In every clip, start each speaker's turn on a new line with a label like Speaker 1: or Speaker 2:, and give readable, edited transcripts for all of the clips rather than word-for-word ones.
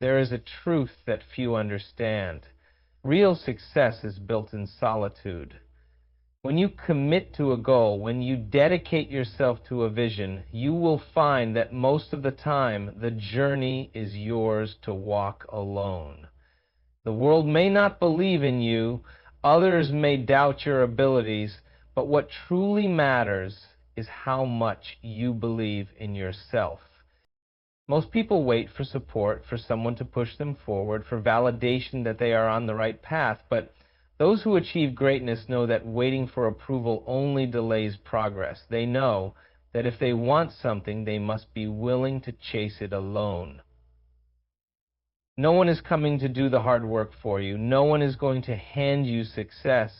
Speaker 1: There is a truth that few understand. Real success is built in solitude. When you commit to a goal, when you dedicate yourself to a vision, you will find that most of the time the journey is yours to walk alone. The world may not believe in you, others may doubt your abilities, but what truly matters is how much you believe in yourself. Most people wait for support, for someone to push them forward, for validation that they are on the right path, but those who achieve greatness know that waiting for approval only delays progress. They know that if they want something, they must be willing to chase it alone. No one is coming to do the hard work for you. No one is going to hand you success.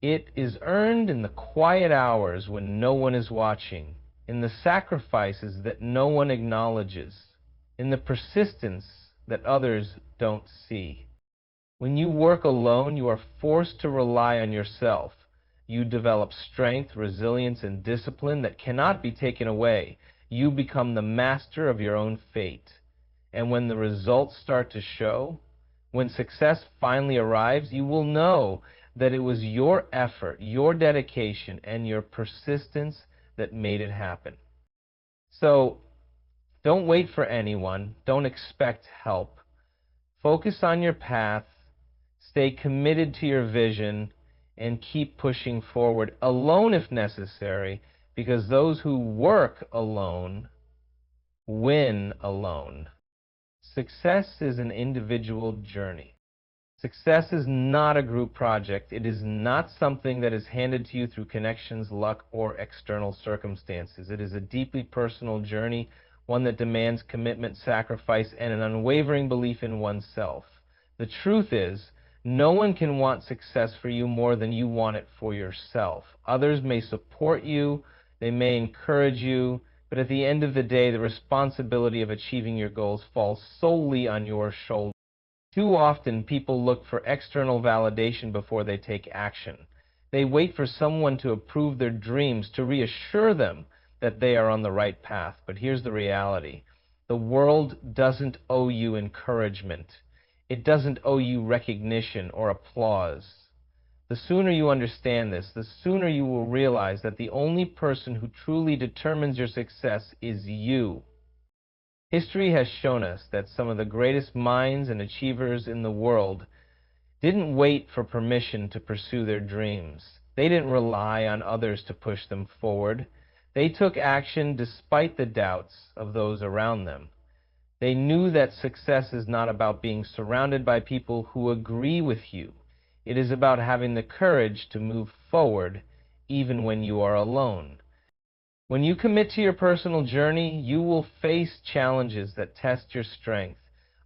Speaker 1: It is earned in the quiet hours when no one is watching, in the sacrifices that no one acknowledges, in the persistence that others don't see. When you work alone, you are forced to rely on yourself. You develop strength, resilience, and discipline that cannot be taken away. You become the master of your own fate. And when the results start to show, when success finally arrives, you will know that it was your effort, your dedication, and your persistence that made it happen. So, don't wait for anyone. Don't expect help. Focus on your path. Stay committed to your vision and keep pushing forward alone if necessary, because those who work alone win alone. Success is an individual journey. Success is not a group project. It is not something that is handed to you through connections, luck, or external circumstances. It is a deeply personal journey, one that demands commitment, sacrifice, and an unwavering belief in oneself. The truth is, no one can want success for you more than you want it for yourself. Others may support you, they may encourage you, but at the end of the day, the responsibility of achieving your goals falls solely on your shoulders. Too often, people look for external validation before they take action. They wait for someone to approve their dreams, to reassure them that they are on the right path. But here's the reality. The world doesn't owe you encouragement. It doesn't owe you recognition or applause. The sooner you understand this, the sooner you will realize that the only person who truly determines your success is you. History has shown us that some of the greatest minds and achievers in the world didn't wait for permission to pursue their dreams. They didn't rely on others to push them forward. They took action despite the doubts of those around them. They knew that success is not about being surrounded by people who agree with you. It is about having the courage to move forward even when you are alone. When you commit to your personal journey, you will face challenges that test your strength.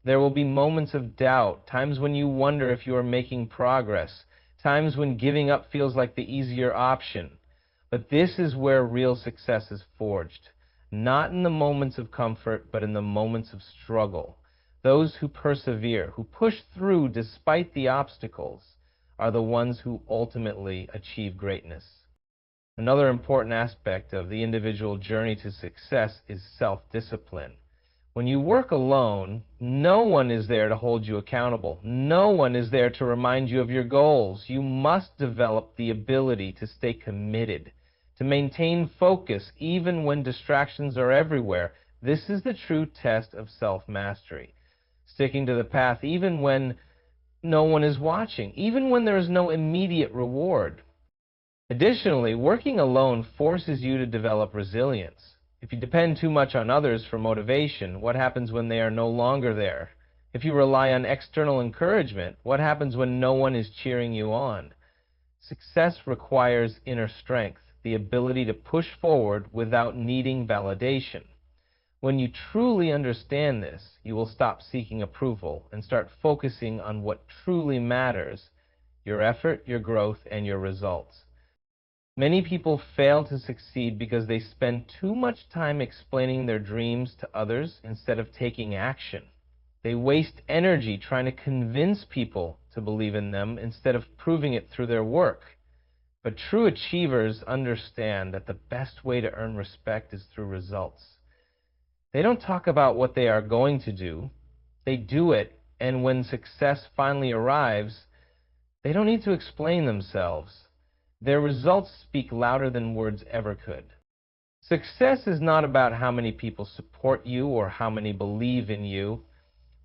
Speaker 1: There will be moments of doubt, times when you wonder if you are making progress, times when giving up feels like the easier option. But this is where real success is forged, not in the moments of comfort, but in the moments of struggle. Those who persevere, who push through despite the obstacles, are the ones who ultimately achieve greatness. Another important aspect of the individual journey to success is self-discipline. When you work alone, no one is there to hold you accountable. No one is there to remind you of your goals. You must develop the ability to stay committed, to maintain focus even when distractions are everywhere. This is the true test of self-mastery. Sticking to the path even when no one is watching, even when there is no immediate reward. Additionally, working alone forces you to develop resilience. If you depend too much on others for motivation, what happens when they are no longer there? If you rely on external encouragement, what happens when no one is cheering you on? Success requires inner strength, the ability to push forward without needing validation. When you truly understand this, you will stop seeking approval and start focusing on what truly matters: your effort, your growth, and your results. Many people fail to succeed because they spend too much time explaining their dreams to others instead of taking action. They waste energy trying to convince people to believe in them instead of proving it through their work. But true achievers understand that the best way to earn respect is through results. They don't talk about what they are going to do. They do it, and when success finally arrives, they don't need to explain themselves. Their results speak louder than words ever could. Success is not about how many people support you or how many believe in you.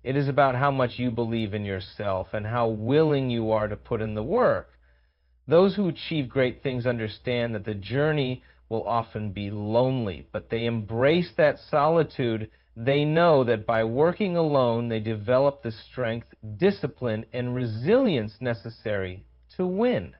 Speaker 1: It is about how much you believe in yourself and how willing you are to put in the work. Those who achieve great things understand that the journey will often be lonely, but they embrace that solitude. They know that by working alone, they develop the strength, discipline, and resilience necessary to win.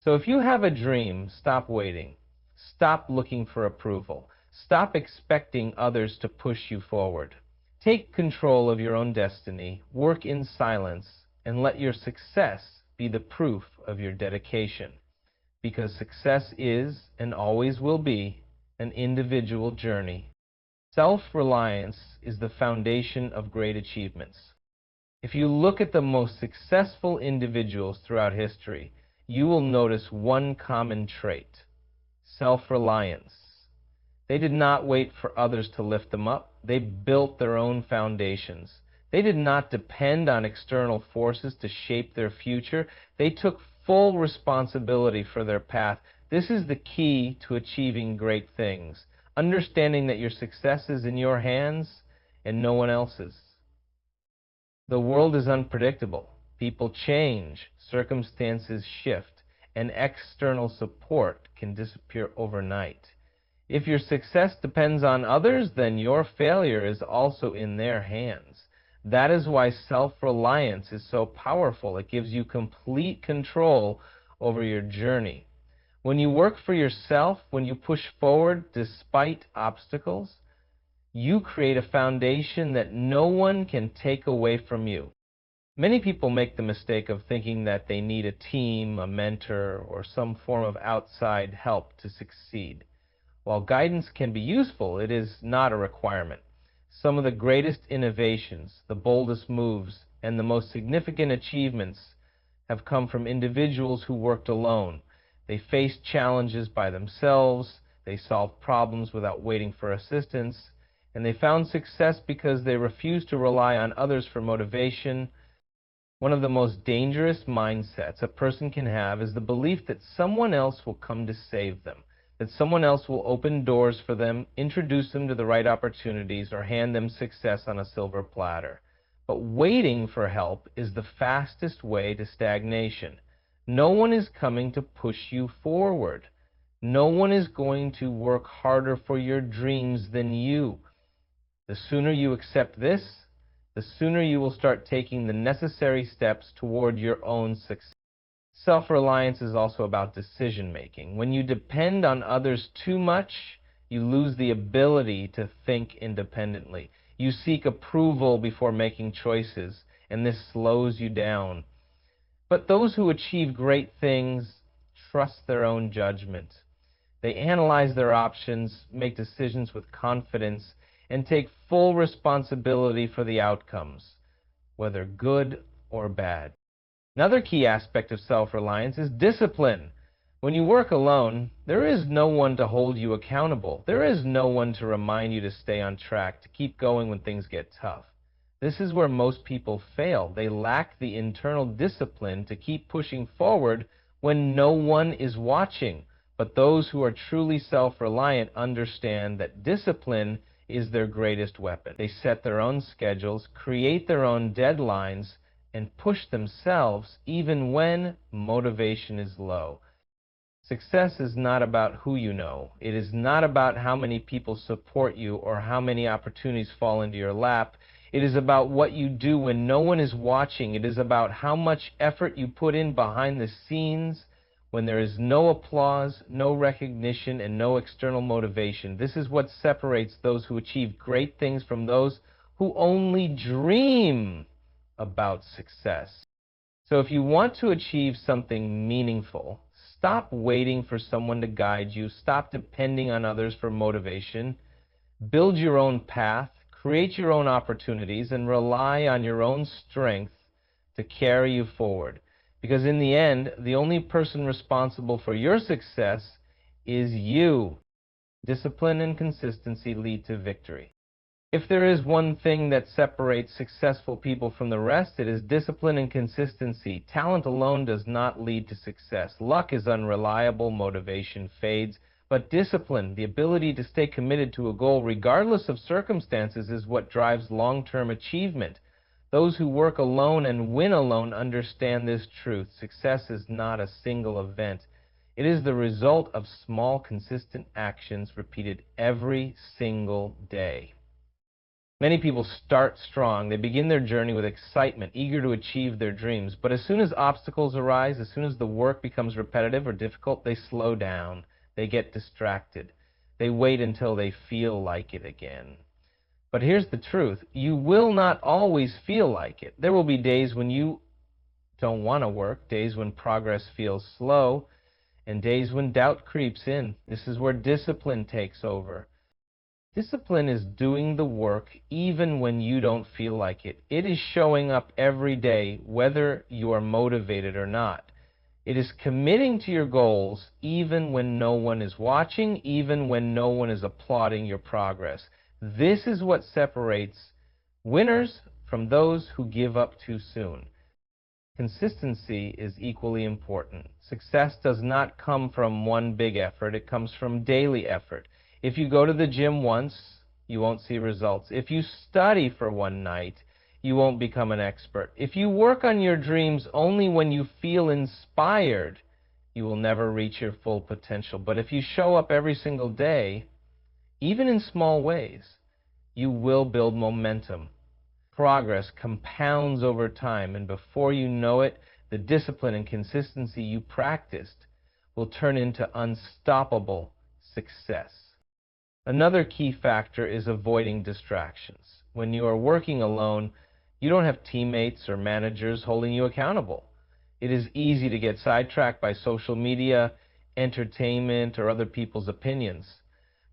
Speaker 1: So if you have a dream, stop waiting. Stop looking for approval. Stop expecting others to push you forward. Take control of your own destiny, work in silence, and let your success be the proof of your dedication. Because success is, and always will be, an individual journey. Self-reliance is the foundation of great achievements. If you look at the most successful individuals throughout history, you will notice one common trait: self-reliance. They did not wait for others to lift them up. They built their own foundations. They did not depend on external forces to shape their future. They took full responsibility for their path. This is the key to achieving great things, understanding that your success is in your hands and no one else's. The world is unpredictable. People change, circumstances shift, and external support can disappear overnight. If your success depends on others, then your failure is also in their hands. That is why self-reliance is so powerful. It gives you complete control over your journey. When you work for yourself, when you push forward despite obstacles, you create a foundation that no one can take away from you. Many people make the mistake of thinking that they need a team, a mentor, or some form of outside help to succeed. While guidance can be useful, it is not a requirement. Some of the greatest innovations, the boldest moves, and the most significant achievements have come from individuals who worked alone. They faced challenges by themselves, they solved problems without waiting for assistance, and they found success because they refused to rely on others for motivation. One of the most dangerous mindsets a person can have is the belief that someone else will come to save them, that someone else will open doors for them, introduce them to the right opportunities, or hand them success on a silver platter. But waiting for help is the fastest way to stagnation. No one is coming to push you forward. No one is going to work harder for your dreams than you. The sooner you accept this, the sooner you will start taking the necessary steps toward your own success. Self-reliance is also about decision-making. When you depend on others too much, you lose the ability to think independently. You seek approval before making choices, and this slows you down. But those who achieve great things trust their own judgment. They analyze their options, make decisions with confidence, and take full responsibility for the outcomes, whether good or bad. Another key aspect of self-reliance is discipline. When you work alone, there is no one to hold you accountable. There is no one to remind you to stay on track, to keep going when things get tough. This is where most people fail. They lack the internal discipline to keep pushing forward when no one is watching. But those who are truly self-reliant understand that discipline is their greatest weapon. They set their own schedules, create their own deadlines, and push themselves even when motivation is low. Success is not about who you know. It is not about how many people support you or how many opportunities fall into your lap. It is about what you do when no one is watching. It is about how much effort you put in behind the scenes when there is no applause, no recognition, and no external motivation. This is what separates those who achieve great things from those who only dream about success. So if you want to achieve something meaningful, stop waiting for someone to guide you. Stop depending on others for motivation. Build your own path, create your own opportunities, and rely on your own strength to carry you forward. Because in the end, the only person responsible for your success is you. Discipline and consistency lead to victory. If there is one thing that separates successful people from the rest, it is discipline and consistency. Talent alone does not lead to success. Luck is unreliable, motivation fades, but discipline, the ability to stay committed to a goal regardless of circumstances, is what drives long-term achievement. Those who work alone and win alone understand this truth. Success is not a single event. It is the result of small, consistent actions repeated every single day. Many people start strong. They begin their journey with excitement, eager to achieve their dreams. But as soon as obstacles arise, as soon as the work becomes repetitive or difficult, they slow down. They get distracted. They wait until they feel like it again. But here's the truth. You will not always feel like it. There will be days when you don't want to work, days when progress feels slow, and days when doubt creeps in. This is where discipline takes over. Discipline is doing the work even when you don't feel like it. It is showing up every day whether you are motivated or not. It is committing to your goals even when no one is watching, even when no one is applauding your progress. This is what separates winners from those who give up too soon. Consistency is equally important. Success does not come from one big effort. It comes from daily effort. If you go to the gym once, you won't see results. If you study for one night, you won't become an expert. If you work on your dreams only when you feel inspired, you will never reach your full potential. But if you show up every single day, even in small ways, you will build momentum. Progress compounds over time, and before you know it, the discipline and consistency you practiced will turn into unstoppable success. Another key factor is avoiding distractions. When you are working alone, you don't have teammates or managers holding you accountable. It is easy to get sidetracked by social media, entertainment, or other people's opinions.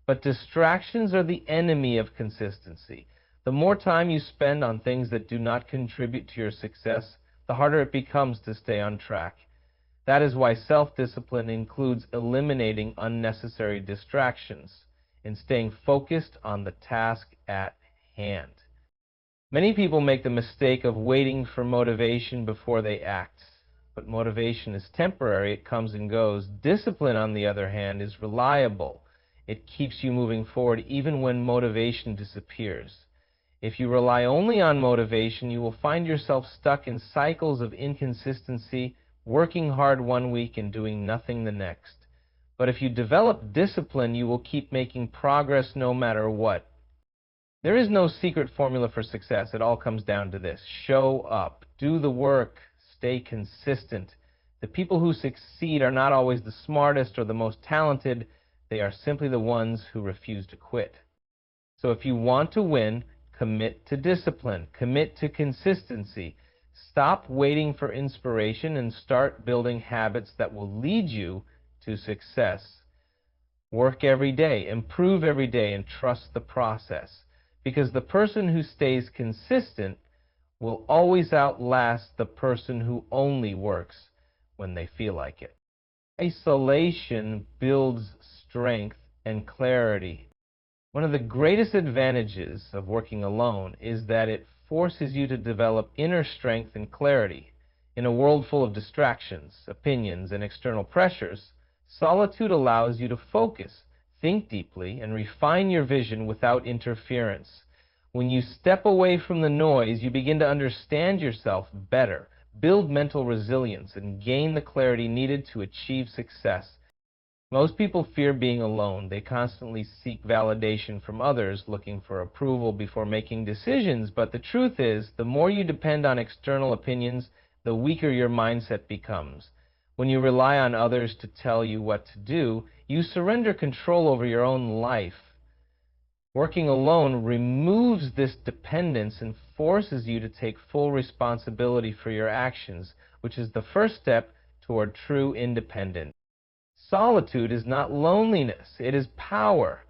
Speaker 1: But distractions are the enemy of consistency. The more time you spend on things that do not contribute to your success, the harder it becomes to stay on track. That is why self-discipline includes eliminating unnecessary distractions and staying focused on the task at hand. Many people make the mistake of waiting for motivation before they act. But motivation is temporary, it comes and goes. Discipline, on the other hand, is reliable. It keeps you moving forward even when motivation disappears. If you rely only on motivation, you will find yourself stuck in cycles of inconsistency, working hard one week and doing nothing the next. But if you develop discipline, you will keep making progress no matter what. There is no secret formula for success. It all comes down to this. Show up. Do the work. Stay consistent. The people who succeed are not always the smartest or the most talented. They are simply the ones who refuse to quit. So if you want to win, commit to discipline. Commit to consistency. Stop waiting for inspiration and start building habits that will lead you to success. Work every day, improve every day, and trust the process. Because the person who stays consistent will always outlast the person who only works when they feel like it. Isolation builds strength and clarity. One of the greatest advantages of working alone is that it forces you to develop inner strength and clarity. In a world full of distractions, opinions, and external pressures, solitude allows you to focus, think deeply, and refine your vision without interference. When you step away from the noise, you begin to understand yourself better, build mental resilience, and gain the clarity needed to achieve success. Most people fear being alone. They constantly seek validation from others, looking for approval before making decisions. But the truth is, the more you depend on external opinions, the weaker your mindset becomes. When you rely on others to tell you what to do, you surrender control over your own life. Working alone removes this dependence and forces you to take full responsibility for your actions, which is the first step toward true independence. Solitude is not loneliness, it is power.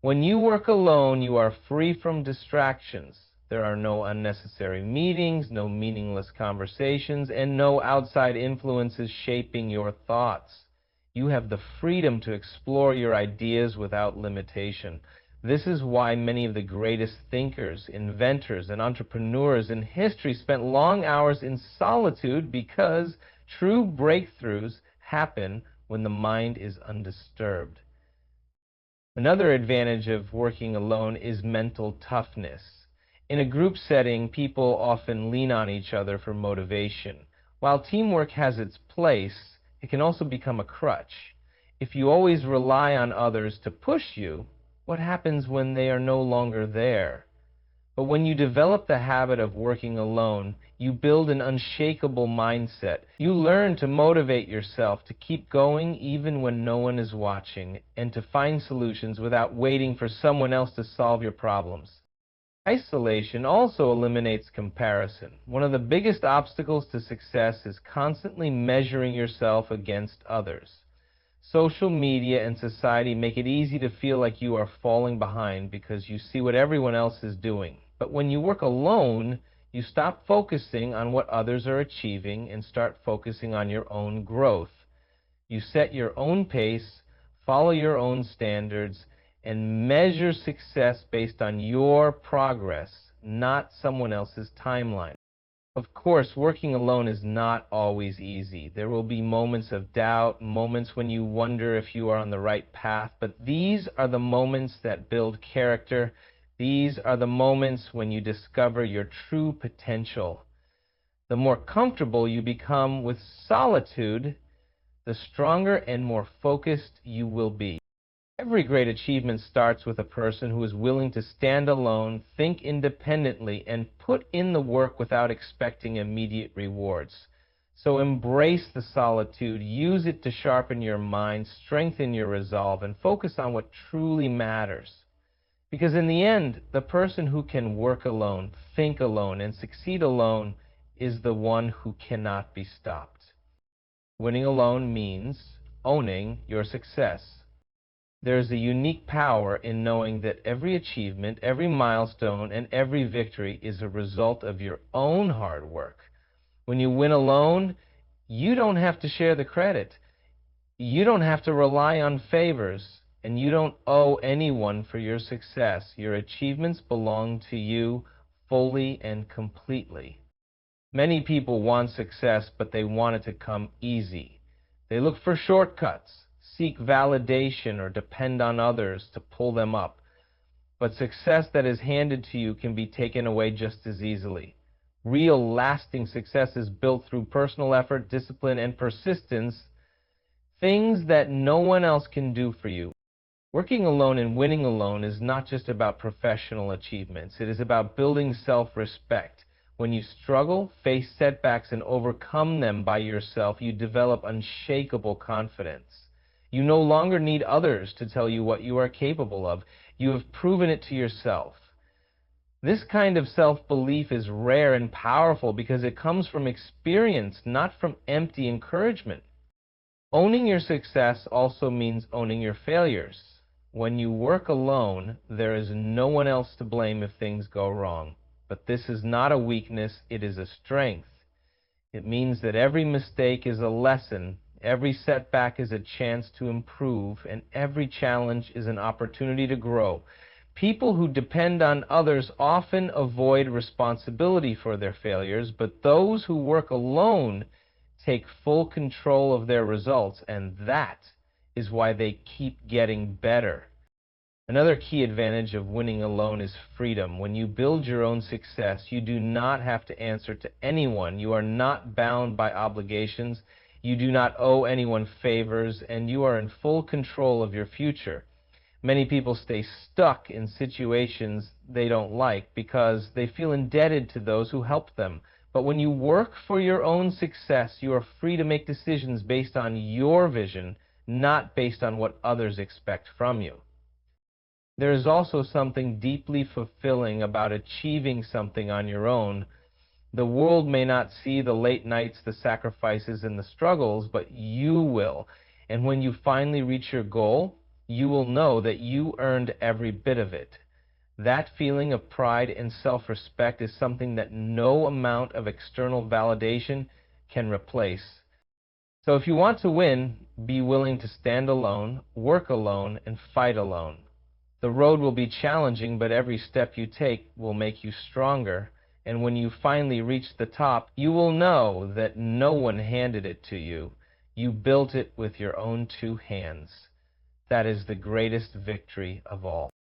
Speaker 1: When you work alone, you are free from distractions. There are no unnecessary meetings, no meaningless conversations, and no outside influences shaping your thoughts. You have the freedom to explore your ideas without limitation. This is why many of the greatest thinkers, inventors, and entrepreneurs in history spent long hours in solitude, because true breakthroughs happen when the mind is undisturbed. Another advantage of working alone is mental toughness. In a group setting, people often lean on each other for motivation. While teamwork has its place, it can also become a crutch. If you always rely on others to push you, what happens when they are no longer there? But when you develop the habit of working alone, you build an unshakable mindset. You learn to motivate yourself to keep going even when no one is watching, and to find solutions without waiting for someone else to solve your problems. Isolation also eliminates comparison. One of the biggest obstacles to success is constantly measuring yourself against others. Social media and society make it easy to feel like you are falling behind because you see what everyone else is doing. But when you work alone, you stop focusing on what others are achieving and start focusing on your own growth. You set your own pace, follow your own standards, and measure success based on your progress, not someone else's timeline. Of course, working alone is not always easy. There will be moments of doubt, moments when you wonder if you are on the right path, but these are the moments that build character. These are the moments when you discover your true potential. The more comfortable you become with solitude, the stronger and more focused you will be. Every great achievement starts with a person who is willing to stand alone, think independently, and put in the work without expecting immediate rewards. So embrace the solitude, use it to sharpen your mind, strengthen your resolve, and focus on what truly matters. Because in the end, the person who can work alone, think alone, and succeed alone is the one who cannot be stopped. Winning alone means owning your success. There is a unique power in knowing that every achievement, every milestone, and every victory is a result of your own hard work. When you win alone, you don't have to share the credit. You don't have to rely on favors, and you don't owe anyone for your success. Your achievements belong to you fully and completely. Many people want success, but they want it to come easy. They look for shortcuts, seek validation, or depend on others to pull them up. But success that is handed to you can be taken away just as easily. Real, lasting success is built through personal effort, discipline, and persistence, things that no one else can do for you. Working alone and winning alone is not just about professional achievements. It is about building self-respect. When you struggle, face setbacks, and overcome them by yourself, you develop unshakable confidence. You no longer need others to tell you what you are capable of. You have proven it to yourself. This kind of self-belief is rare and powerful because it comes from experience, not from empty encouragement. Owning your success also means owning your failures. When you work alone, there is no one else to blame if things go wrong. But this is not a weakness, it is a strength. It means that every mistake is a lesson, every setback is a chance to improve, and every challenge is an opportunity to grow. People who depend on others often avoid responsibility for their failures, but those who work alone take full control of their results, and that is why they keep getting better. Another key advantage of winning alone is freedom. When you build your own success, you do not have to answer to anyone. You are not bound by obligations. You do not owe anyone favors, and you are in full control of your future. Many people stay stuck in situations they don't like because they feel indebted to those who helped them. But when you work for your own success, you are free to make decisions based on your vision, not based on what others expect from you. There is also something deeply fulfilling about achieving something on your own. The world may not see the late nights, the sacrifices, and the struggles, but you will. And when you finally reach your goal, you will know that you earned every bit of it. That feeling of pride and self-respect is something that no amount of external validation can replace. So if you want to win, be willing to stand alone, work alone, and fight alone. The road will be challenging, but every step you take will make you stronger. And when you finally reach the top, you will know that no one handed it to you. You built it with your own two hands. That is the greatest victory of all.